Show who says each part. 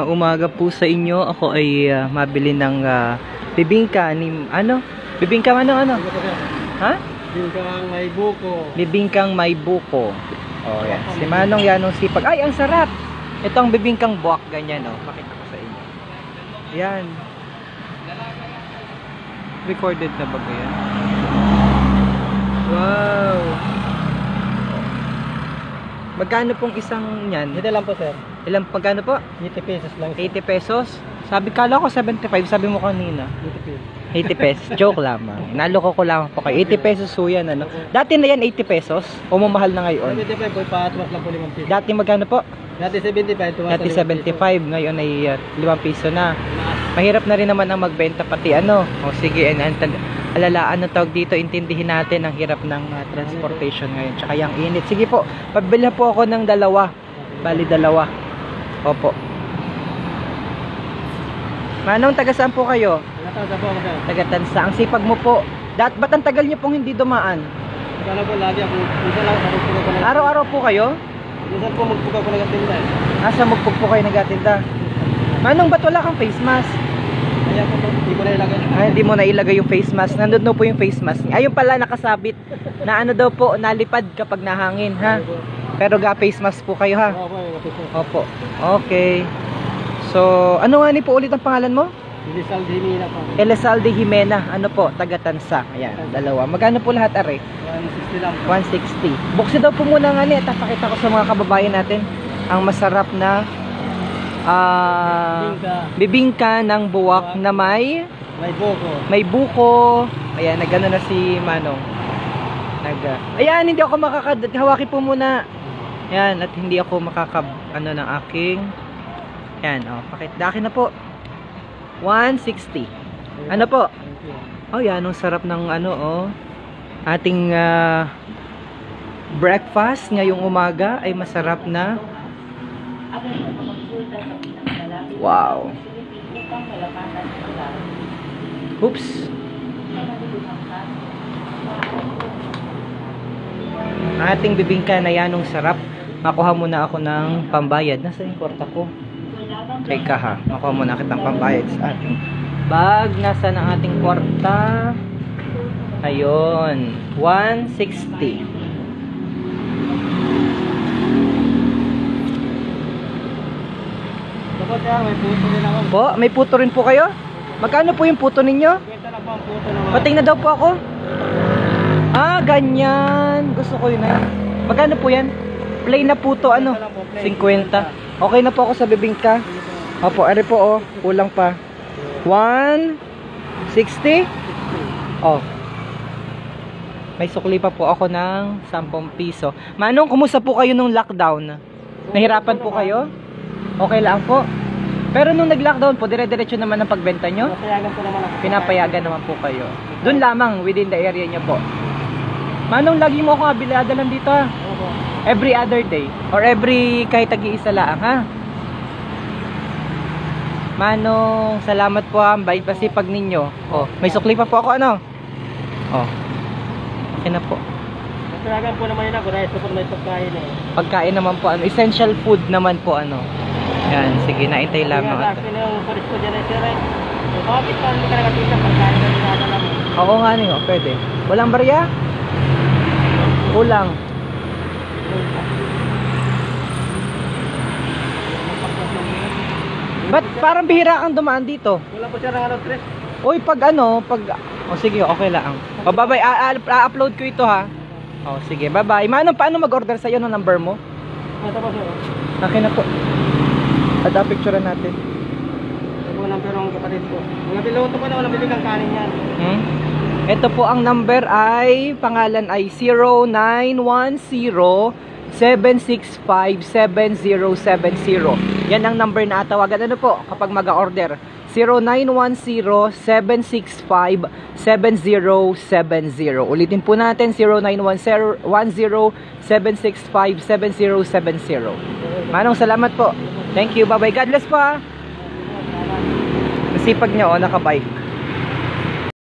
Speaker 1: Umaga po sa inyo. Ako ay mabili ng bibingka ni Bibingka ano? Ha?
Speaker 2: Bibingkang may buko.
Speaker 1: Bibingkang may buko. Oh, yan. Si Manong Yanong sipag. Ay, ang sarap. Ito ang bibingkang buwak, ganyan oh. Pakita ko sa inyo. Yan. Recorded na ba yan? Wow. Magkano pong isang yan?
Speaker 2: Dito lang po, sir.
Speaker 1: Ilang pagkano po?
Speaker 2: 80 pesos lang.
Speaker 1: 80 pesos? Sabi, kala ko 75, sabi mo kanina.
Speaker 2: 80 pesos.
Speaker 1: 80 pesos. Joke lamang. Naloko ko lang po kayo. 80 pesos so yan, ano? Dati na yan 80 pesos? O mamahal na ngayon?
Speaker 2: 75 po, patuwas lang po 5 pesos.
Speaker 1: Dati magkano po?
Speaker 2: Dati 75, tuwas
Speaker 1: Dati 75, ngayon ay 5 piso na. Mahirap na rin naman ang magbenta pati ano. O sige, alalaan na tawag dito, intindihin natin ang hirap ng transportation ngayon. Tsaka yung init. Sige po, pabili po ako ng dalawa. Bali dalawa. Opo. Manong, taga saan po kayo? Taga Tansa. Ang sipag mo po. Ba't ang tagal niyo pong hindi dumaan?
Speaker 2: Kala po lagi ako. Minsan lang,
Speaker 1: araw-araw po kayo?
Speaker 2: minsan po magpuga ko nagatinda.
Speaker 1: Asa magpug po kayo nagatinda? Manong, ba't wala kang face mask?
Speaker 2: Kaya po, hindi ko na ilagay.
Speaker 1: Ay, hindi mo na ilagay yung face mask. Nandun po yung face mask. Ayun pala nakasabit. Na ano daw po, nalipad kapag nahangin, ha? Pero face mask po kayo, ha? Opo. Okay. So, ano nga ni po ulit ang pangalan mo?
Speaker 2: Elizalde Jimena po.
Speaker 1: Elizalde Jimena. Ano po? Taga Tansa. Ayan, dalawa. Magkano po lahat, are?
Speaker 2: 160 lang po.
Speaker 1: 160. Buksin daw po muna nga ni. Pakita ko sa mga kababayan natin ang masarap na bibingka ng buwak na may
Speaker 2: buko.
Speaker 1: May buko. Ayan, nagano na si Manong. Ayan, hindi ako hawaki po muna. Ayan, at hindi ako ng aking. Ayan, oh, pakita na po. 160. Ano po? Oh, yan, ang sarap ng ating breakfast ngayong umaga ay masarap na. Wow. Oops. Ating bibingka na yan, ang sarap. Makuha muna ako ng pambayad. Nasa yung kwarta ko? Teka ha. Makuha muna kitang pambayad sa ating bag. Nasa ng ating kwarta? Ayun. 160.
Speaker 2: May puto rin ako.
Speaker 1: Po, may puto rin po kayo? Magkano po yung puto ninyo? Pating na daw po ako. Ah, ganyan. Gusto ko yun eh. Magkano po yan? Plain na puto, ano? 50. Okay na po ako sa bibingka. Opo, ari po oh. Kulang pa. 160? Oh. May sukli pa po ako ng 10 piso. Manong, kumusta po kayo nung lockdown? Nahirapan po kayo? Okay lang po. Pero nung nag-lockdown po, dire-diretso naman ang pagbenta nyo?
Speaker 2: Pinapayagan po naman ako.
Speaker 1: Pinapayagan naman po kayo. Doon lamang, within the area nyo po. Manong, lagi mo akong abiliadalan dito ha? Every other day. Or every kahit tag-iisa lang ha? Manong, salamat po ha. Bait pasipag ninyo. Oh, may sukli pa po ako ano? Oh. Okay na po.
Speaker 2: Pinapayagan po naman yun ako. Dahil po may pagkain eh.
Speaker 1: Pagkain naman po ano. Essential food naman po ano. Yan, sige, naintay lamang.
Speaker 2: Kaya yung pulis ko dyan ay sir eh. Bakit pa hindi ka nakatinda pagkain na dinadala mo?
Speaker 1: Oo nga niyo, pwede. Walang barya? Kulang. Ba't parang bihira kang dumaan dito?
Speaker 2: Wala po siya ng tres.
Speaker 1: Uy, oh sige, okay lang. Oh, bye-bye, upload ko ito ha. Oh, sige, bye-bye. Paano mag-order sa'yo ng number mo?
Speaker 2: Ito po sir.
Speaker 1: Akin na po. Ada picturean natin.
Speaker 2: Ito po number ng kapatid ko. Mga piloto po na walang bibigang kanin yan.
Speaker 1: Ito po ang number ay, pangalan ay 0910-765-7070. Yan ang number na atawagan. Ano po kapag mag-order? 0910-765-7070. Ulitin po natin, 0910-765-7070. Manong, salamat po. Thank you. Bye-bye. God bless po ha. Masipag niya nakabike.